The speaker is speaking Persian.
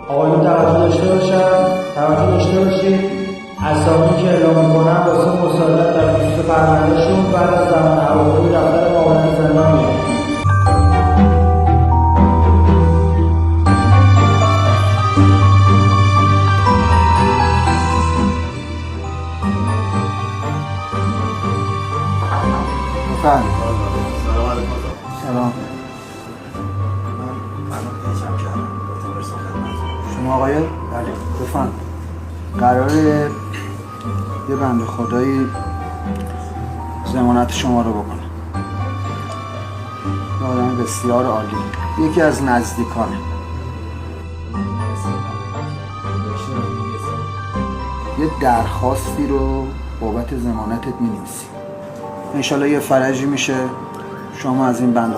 آقایون توجه داشته باشید اسامی که اعلام میکنم واسه مصادرت در خصوص پروندهشون بعد از زمان هواپیمای دفتر معاونت زندان میاد. سلام علیکم. سلام. شما آقای؟ بله بفرمایید. قراره یه بنده خدایی ضمانت شما رو بکنه. یه آدم بسیار عالی، یکی از نزدیکانه. یه درخواستی رو بابت ضمانتت می‌نویسی. انشالله یه فرجی میشه شما از این بند